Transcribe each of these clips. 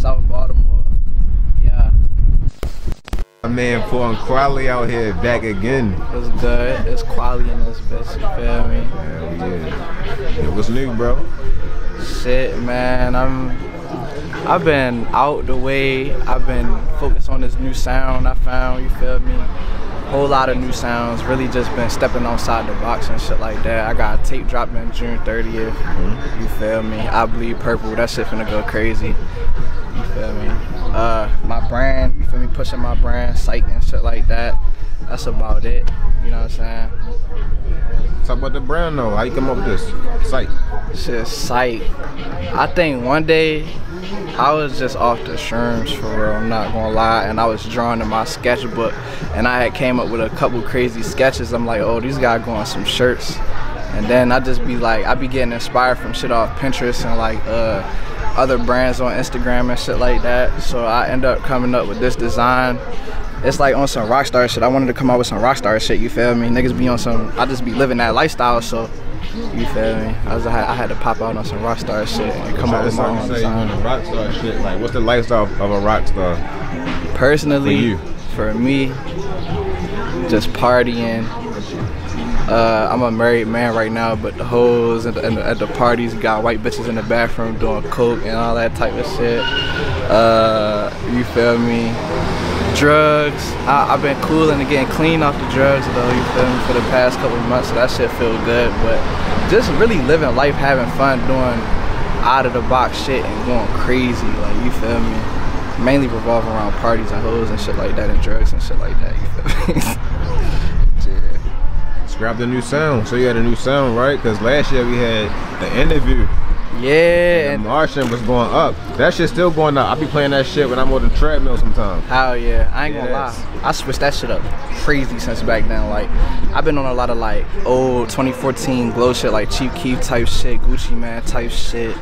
South Baltimore. Yeah. My man Pourinquali out here back again. It's good. It's quality in this bitch, you feel me? Hell yeah. Yo, what's new, bro? Shit, man. I've been out the way. I've been focused on this new sound I found, you feel me? Whole lot of new sounds. Really just been stepping outside the box and shit like that. I got a tape dropping June 30th. You feel me? I Bleed Purple. That shit finna go crazy. You feel me? My brand, you feel me? Pushing my brand, psych and shit like that. That's about it. You know what I'm saying? Talk about the brand though. How you come up with this? Psych. Shit, psych. I think one day I was just off the shrooms for real, I'm not gonna lie, and I was drawing in my sketchbook and I had came up with a couple crazy sketches. I'm like, oh, these guys go on some shirts. And then I just be like, I be getting inspired from shit off Pinterest and like other brands on Instagram and shit like that. So I end up coming up with this design. It's like on some rockstar shit. I wanted to come out with some rockstar shit, you feel me? Niggas be on some, I just be living that lifestyle, so you feel me? I had to pop out on some rockstar shit and come out with my own design. Rockstar shit, like what's the lifestyle of a rockstar? Personally, for me, just partying. I'm a married man right now, but the hoes at the parties got white bitches in the bathroom doing coke and all that type of shit. You feel me? Drugs. I've been cooling and getting clean off the drugs though, you feel me, for the past couple of months, so that shit feel good. But just really living life, having fun, doing out of the box shit and going crazy, like, you feel me? Mainly revolving around parties and hoes and shit like that and drugs and shit like that, you feel me? Yeah. Scrap the new sound. So you had a new sound, right? Because last year we had the interview. Yeah, and the Martian was going up. That shit's still going up. I be playing that shit when I'm on the treadmill sometimes. Hell yeah, I ain't gonna lie. I switched that shit up crazy since back then. Like, I've been on a lot of like old 2014 glow shit, like Cheap Keef type shit, Gucci Man type shit.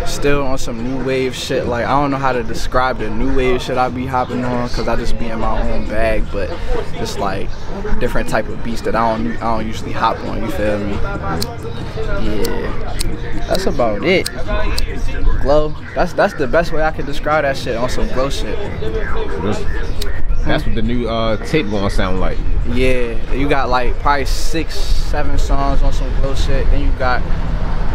Still on some new wave shit. Like, I don't know how to describe the new wave shit I be hopping on, cause I just be in my own bag. But just like different type of beats that I don't usually hop on. You feel me? Yeah. That's about it. Glow. That's the best way I can describe that shit, on some glow shit. That's what the new tape gonna sound like. Yeah, you got like probably 6, 7 songs on some glow shit. Then you got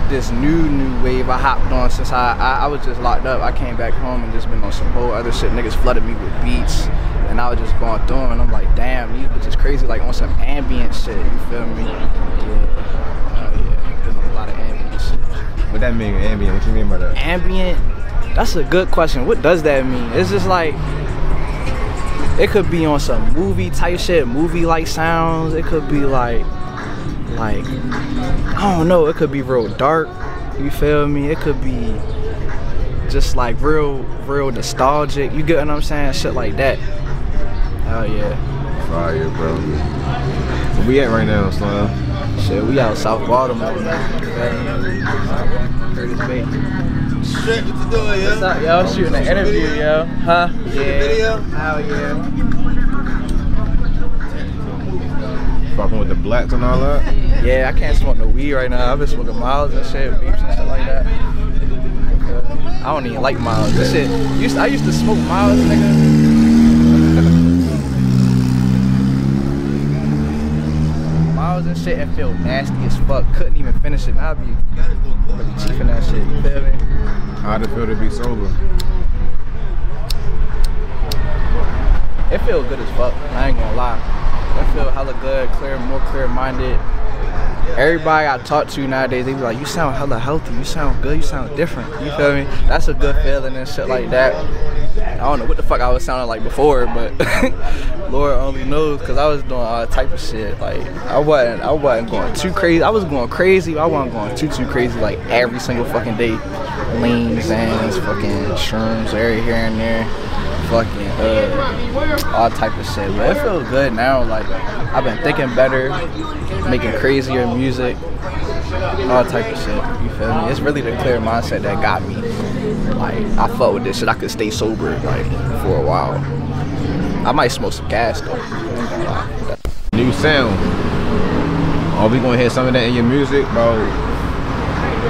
this new wave I hopped on since I was just locked up. I came back home and just been on some whole other shit. Niggas flooded me with beats and I was just going through them and I'm like, damn, these bitches crazy, like on some ambient shit, you feel me? Yeah, doing a lot of ambient shit. What that mean, ambient? What you mean by that? Ambient? That's a good question. What does that mean? It's just like, it could be on some movie type shit, movie-like sounds. It could be like, I don't know, it could be real dark, you feel me? It could be just like real nostalgic, you get what I'm saying? Shit like that. Oh yeah. Fire, bro. Where we at right now, Slime? Shit, we out South Baltimore now. Curtis Bay. Shit, what you doing, yo? What's up, yo? Shooting an interview, yo. Huh? Yeah. Video? Hell yeah. Fucking with the blacks and all that? Yeah, I can't smoke no weed right now. I've been smoking miles and shit, vapes and shit like that. I don't even like miles. This shit, I used to smoke miles, nigga. Miles and shit and feel nasty as fuck. Couldn't even finish it. Now I be chiefing that shit, you feel me? How'd it feel to be sober? It feel good as fuck, I ain't gonna lie. I feel hella good, more clear-minded. Everybody I talk to nowadays, they be like, you sound hella healthy, you sound good, you sound different, you feel me? That's a good feeling and shit like that. I don't know what the fuck I was sounding like before, but Lord only knows, cause I was doing all type of shit. Like, I wasn't going too crazy. I was going crazy, but I wasn't going too crazy like every single fucking day. Lean, Zans, fucking shrooms, here and there. Fucking all type of shit, but it feels good now. Like, I've been thinking better, making crazier music, all type of shit, you feel me? It's really the clear mindset that got me. Like, I fuck with this shit, I could stay sober like for a while. I might smoke some gas though. New sound. Are we gonna hear some of that in your music, bro?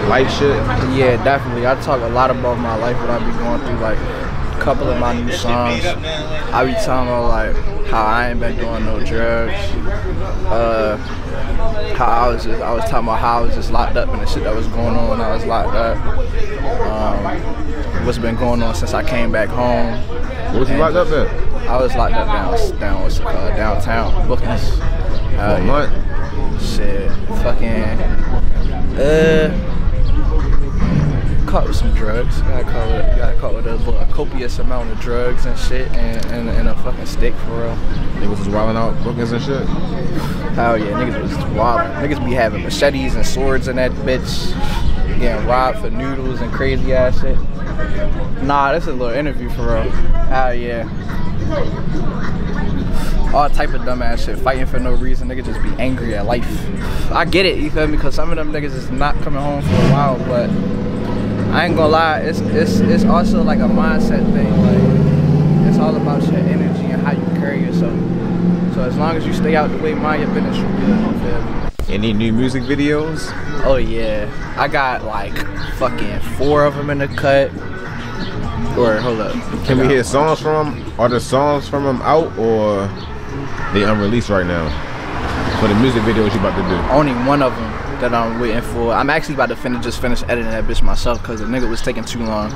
life shit? Yeah, definitely. I talk a lot about my life, what I be going through, like a couple of my new songs. I be telling them like how I ain't been doing no drugs. How I was talking about how I was just locked up and the shit that was going on when I was locked up. What's been going on since I came back home. What was you locked up at? I was locked up downtown, Bookings. For a month? Shit, fucking, caught with some drugs. Got caught with a copious amount of drugs and shit, and a fucking stick for real. Niggas was wilding out Bookings and shit? Hell yeah, niggas was wilding. Niggas be having machetes and swords in that bitch, getting robbed for noodles and crazy ass shit. Nah, this is a little interview for real. Hell yeah. All type of dumbass shit, fighting for no reason. Niggas just be angry at life. I get it, you feel me? Because some of them niggas is not coming home for a while, but I ain't gonna lie, it's also like a mindset thing. Like, it's all about your energy and how you carry yourself. So as long as you stay out the way, mind your business, you good, you feel me? Any new music videos? Oh yeah, I got like fucking 4 of them in the cut. Or hold up, Can we hear songs from them? Are the songs from them out or they unreleased right now? For the music videos you about to do? Only one of them that I'm waiting for. I'm actually about to finish editing that bitch myself because the nigga was taking too long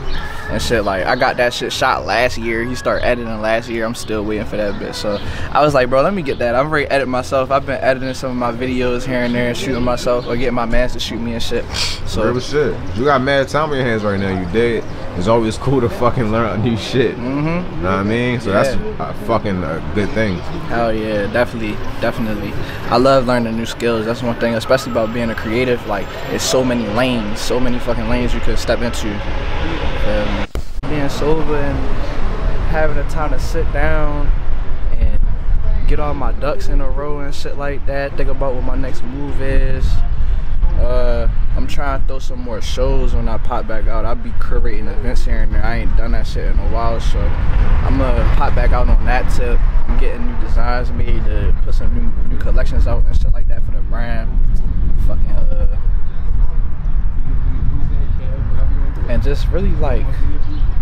and shit. Like, I got that shit shot last year. He started editing last year. I'm still waiting for that bitch. So I was like, bro, let me get that. I'm ready to edit myself. I've been editing some of my videos here and there and shooting myself or getting my mans to shoot me and shit. So real shit. You got mad time on your hands right now. You dead. It's always cool to fucking learn new shit. Mm-hmm. Know what I mean? So that's a fucking good thing. Hell yeah, definitely. I love learning new skills. That's one thing, especially about being a creative. Like, it's so many lanes, so many fucking lanes you could step into. Being sober and having the time to sit down and get all my ducks in a row and shit like that. Think about what my next move is. I'm trying to throw some more shows when I pop back out. I'll be curating events here and there. I ain't done that shit in a while, so I'm gonna pop back out on that tip. I'm getting new designs made to put some new collections out and shit like that for the brand. Fucking and just really like,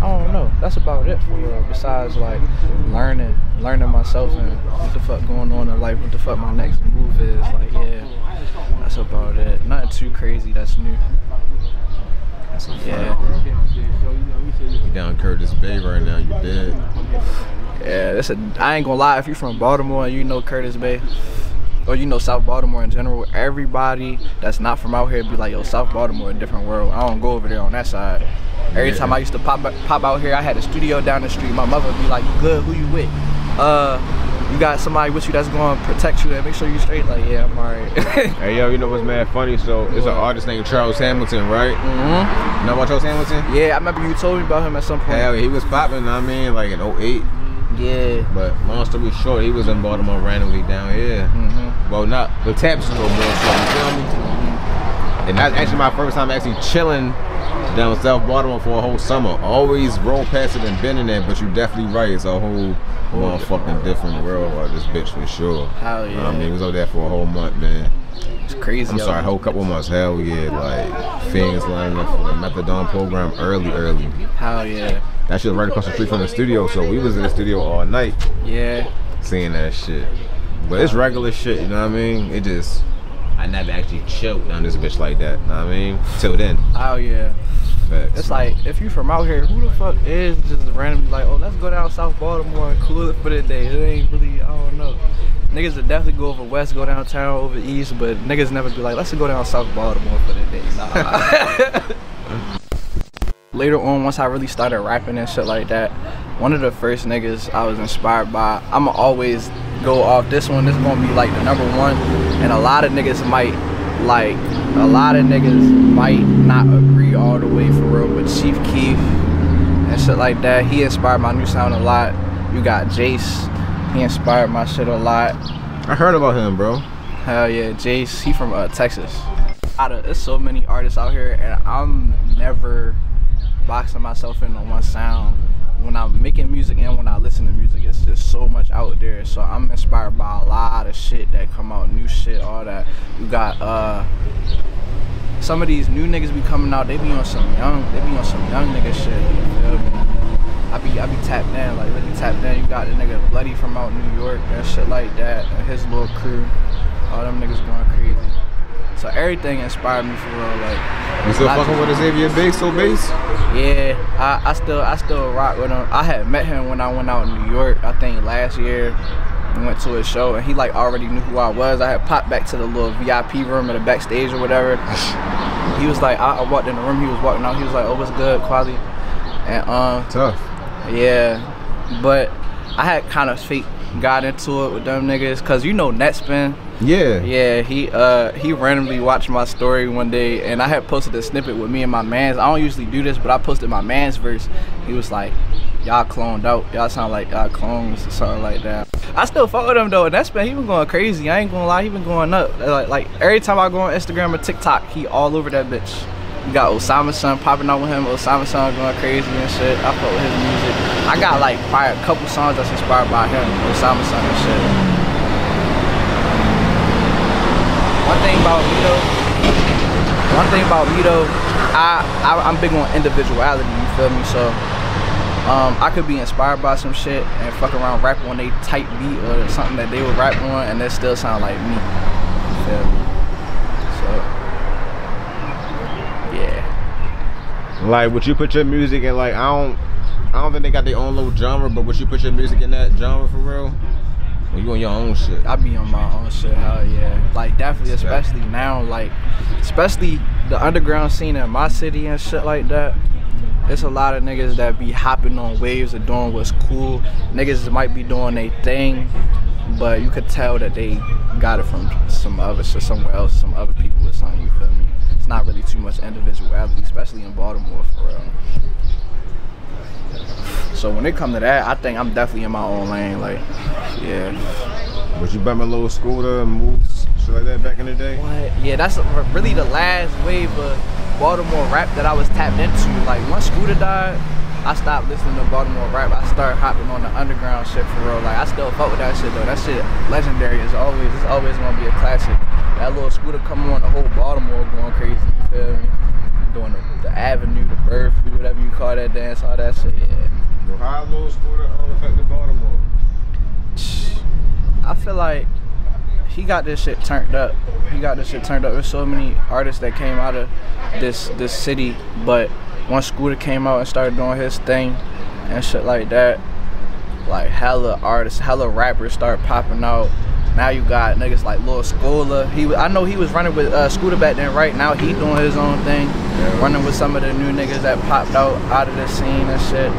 I don't know, that's about it for real. Besides like learning myself and what the fuck going on in life, what the fuck my next move is. Like, yeah, that's about it. Nothing too crazy that's new. Yeah. You down Curtis Bay right now, you dead. Yeah, I ain't gonna lie, if you're from Baltimore and you know Curtis Bay, or you know South Baltimore in general, everybody that's not from out here be like, yo, South Baltimore a different world. I don't go over there on that side. Every time I used to pop out here, I had a studio down the street. My mother would be like, you good, who you with? You got somebody with you that's going to protect you and make sure you straight? Like, yeah, I'm alright. Hey, yo, you know what's mad funny? So, there's an artist named Charles Hamilton, right? Mm-hmm. You know about Charles Hamilton? Yeah, I remember you told me about him at some point. Hell, he was popping, I mean, like in 08. Yeah. But long story short, he was in Baltimore randomly down here. Mm-hmm. Well, not the taps a little more, so you feel me? And that's actually my first time actually chilling down South Baltimore for a whole summer. Always roll past it and been in there, but you're definitely right. It's a whole motherfucking different world about this bitch for sure. Hell yeah. I mean, we was over there for a whole month, man. It's crazy. I'm sorry, a whole couple months. Hell yeah, like things lining up for the methadone program early. Hell yeah. That shit was right across the street from the studio, so we was in the studio all night. Yeah. Seeing that shit. But it's regular shit, you know what I mean? It just, I never actually chilled down this bitch like that, you know what I mean? Till then. Oh yeah. Facts. It's like, if you from out here, who the fuck is just randomly like, oh, let's go down South Baltimore and cool it for the day? It ain't really, I don't know. Niggas would definitely go over west, go downtown, over east, but niggas never be like, let's go down South Baltimore for the day. Nah. Later on, once I really started rapping and shit like that, one of the first niggas I was inspired by, I'ma always go off this one. This is gonna be like the #1, and a lot of niggas might not agree all the way for real, but Chief Keef and shit like that, he inspired my new sound a lot. You got Jace, he inspired my shit a lot. I heard about him, bro. Hell yeah, Jace, he from Texas. There's so many artists out here, and I'm never boxing myself into one sound. When I'm making music and when I listen to music, it's just so much out there. So I'm inspired by a lot of shit that come out, new shit, all that. You got some of these new niggas be coming out, they be on some young nigga shit. You feel me? I be tapped in, like really tapped in. You got the nigga Bloody from out New York and shit like that, and his little crew. All them niggas going crazy. So everything inspired me for real. Like, you still fucking with Xavier Bass, so Bass? Yeah, I still rock with him. I had met him when I went out in New York. I think last year. We went to his show and he like already knew who I was. I had popped back to the little VIP room at the backstage or whatever. He was like, I walked in the room. He was walking out. He was like, "Oh, what's good, Quali?" And tough. Yeah, but I had kind of fake got into it with them niggas, cause you know Netspin. Yeah, he randomly watched my story one day, and I had posted a snippet with me and my mans. I don't usually do this, but I posted my man's verse. He was like, "Y'all cloned out. Y'all sound like y'all clones," or something like that. I still fuck with him though, and Netspin, he been going crazy. I ain't gonna lie, he been going up. Like every time I go on Instagram or TikTok, he all over that bitch. You got Osama's son popping out with him. Osama's son going crazy and shit. I fuck with his music. I got like probably a couple songs that's inspired by him, Osama's son and shit. One thing about me though, I'm big on individuality, you feel me? So I could be inspired by some shit and fuck around rap on a tight beat or something that they would rap on, and that still sound like me, you feel me? So yeah. Like, would you put your music in, like, I don't think they got their own little genre, but would you put your music in that genre for real? Or you on your own shit? I be on my own shit, hell yeah. Like, definitely, especially now, like, especially the underground scene in my city and shit like that. There's a lot of niggas that be hopping on waves of doing what's cool. Niggas might be doing their thing, but you could tell that they got it from some other shit, somewhere else, some other people or something, you feel me? It's not really too much individuality, especially in Baltimore, for real. So when it come to that, I think I'm definitely in my own lane, like, yeah. Was you bump a little scooter and moves, shit like that back in the day? What? Yeah, that's really the last wave of Baltimore rap that I was tapped into. Like, once Scooter died, I stopped listening to Baltimore rap. I started hopping on the underground shit for real. Like, I still fuck with that shit though. That shit legendary. It's always gonna be a classic. That little Scooter come on, the whole Baltimore going crazy, you feel me? Doing the Avenue, the Burford, whatever you call that dance, all that shit, yeah. Well, how little Scooter affected Baltimore? I feel like he got this shit turned up. There's so many artists that came out of this city, but once Scooter came out and started doing his thing and shit like that, like hella artists, hella rappers start popping out. Now you got niggas like Lil Scholar. I know he was running with Scooter back then. Right now he doing his own thing, running with some of the new niggas that popped out of the scene and shit.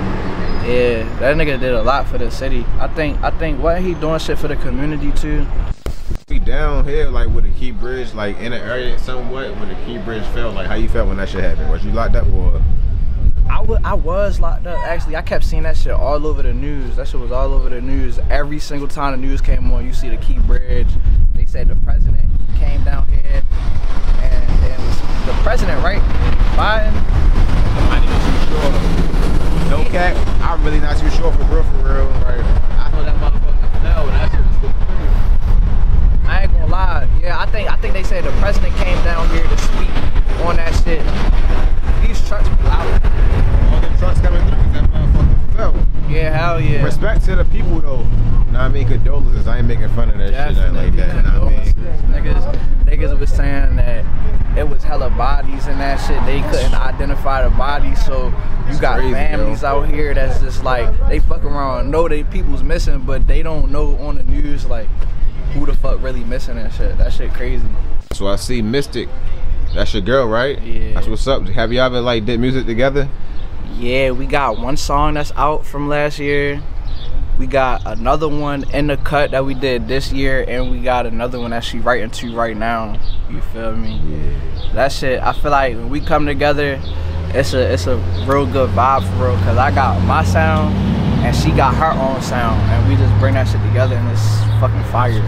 Yeah, that nigga did a lot for the city. I think what he doing shit for the community too. We down here like with the Key Bridge, like in the area somewhat where the Key Bridge fell. Like, how you felt when that shit happened? Was you locked up or? I was locked up, actually. I kept seeing that shit all over the news. That shit was all over the news. Every single time the news came on, you see the Key Bridge. They said the president came down here, and it was the president, right? Biden? I'm not even too sure. No cap, I'm really not too sure for real. Right. I thought that motherfucker fell when that shit was still clear. I ain't gonna lie. Yeah, I think they said the president came down here to speak on that shit. These trucks be loud. All the trucks coming through because that motherfucker fell. Yeah, hell yeah. Respect to the people though. Nah, I mean, condolences. I ain't making fun of that shit like that. Nah, I mean, niggas was saying that it was hella bodies and that shit. They couldn't identify the bodies, so you got crazy, families out here that's just like, they fuck around, know they people's missing, but they don't know on the news like who the fuck really missing and shit. That shit crazy. So I see Mystic. That's your girl, right? Yeah. That's what's up. Have you ever like did music together? Yeah, we got one song that's out from last year. We got another one in the cut that we did this year, and we got another one that she writing to right now. You feel me? Yeah. That shit, I feel like when we come together, it's a real good vibe for real, cause I got my sound and she got her own sound, and we just bring that shit together and it's fucking fire.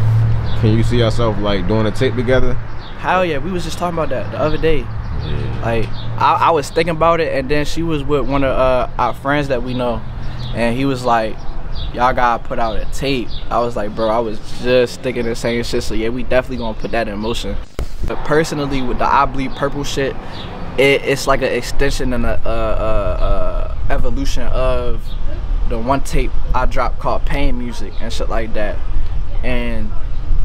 Can you see yourself like doing a tape together? Hell yeah, we was just talking about that the other day. Yeah. Like, I was thinking about it, and then she was with one of our friends that we know, and he was like, y'all gotta put out a tape. I was like, bro, I was just thinking the same shit, so yeah, we definitely gonna put that in motion. But personally, with the I Bleed Purple shit, it's like an extension and a evolution of the one tape I dropped called Pain Music and shit like that. And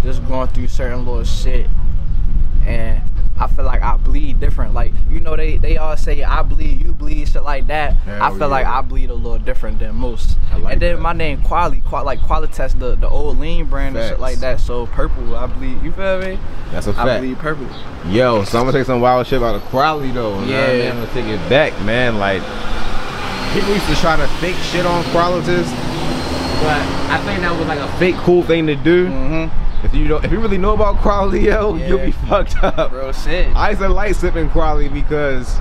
just going through certain little shit, and I feel like I bleed different. Like, you know, they all say I bleed, you bleed, shit like that. I feel like I bleed a little different than most. And then my name like Qualitas, the old lean brand and shit like that. So purple, I bleed. You feel me? That's a fact. I bleed purple. Yo, so I'm gonna take some wild shit about the quality though. Yeah, man, I'm gonna take it back, man. Like, people used to try to fake shit on Qualitas, but I think that was like a fake cool thing to do. If you really know about quality, yo, you'll be fucked up. Bro, shit. I used to like sipping quality because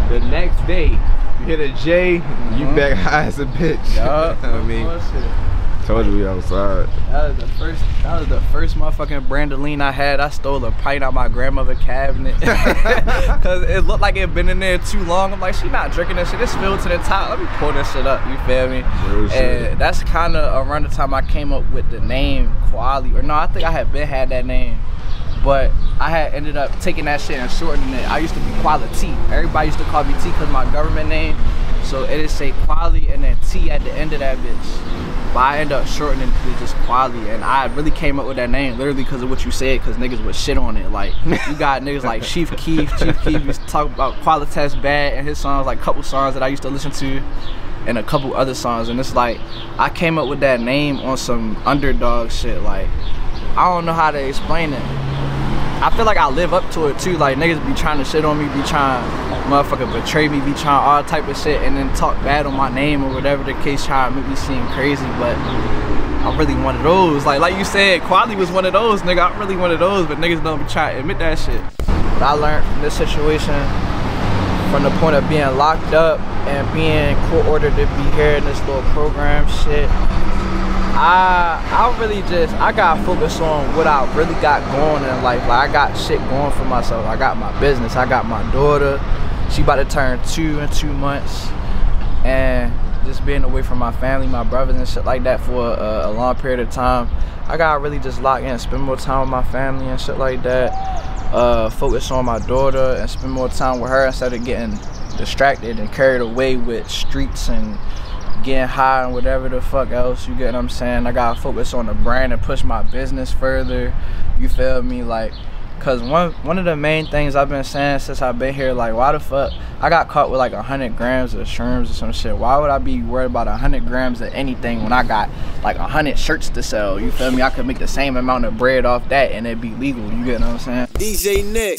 the next day you hit a J, you back high as a bitch. Yup. You know what I mean? Told you we outside. That was the first motherfucking brand of lean I had. I stole a pint out my grandmother's cabinet because it looked like it been in there too long. I'm like, she not drinking this shit. It's filled to the top. Let me pour this shit up. You feel me? And that's kind of around the time I came up with the name Quali. Or no, I think I had that name, but I had ended up taking that shit and shortening it. I used to be Quality. Everybody used to call me T because my government name. So it is say Quali and then T at the end of that bitch. But I ended up shortening it to just Quali, and I really came up with that name literally because of what you said, because niggas would shit on it. Like, you got niggas like Chief Keef used to talk about Qualitas bad in his songs, like a couple songs that I used to listen to, and a couple other songs. And it's like, I came up with that name on some underdog shit. Like, I don't know how to explain it. I feel like I live up to it too. Like, niggas be trying to shit on me, be trying motherfucker betray me, be trying all type of shit, and then talk bad on my name or whatever the case, trying to make me seem crazy. But I'm really one of those. Like you said, Quali was one of those, nigga. I'm really one of those, but niggas don't be trying to admit that shit. But I learned from this situation, from the point of being locked up and being court ordered to be here in this little program shit, I got focused on what I really got going in life. Like, I got shit going for myself. I got my business. I got my daughter. She about to turn 2 in 2 months. And just being away from my family, my brothers and shit like that for a long period of time, I gotta really just lock in, spend more time with my family and shit like that. Focus on my daughter and spend more time with her instead of getting distracted and carried away with streets and getting high and whatever the fuck else, you get what I'm saying? I gotta focus on the brand and push my business further, you feel me? Like, cause one of the main things I've been saying since I've been here, like, why the fuck I got caught with like 100 grams of shrooms or some shit? Why would I be worried about 100 grams of anything when I got like 100 shirts to sell? You feel me? I could make the same amount of bread off that and it'd be legal, you get what I'm saying? DJ Nick.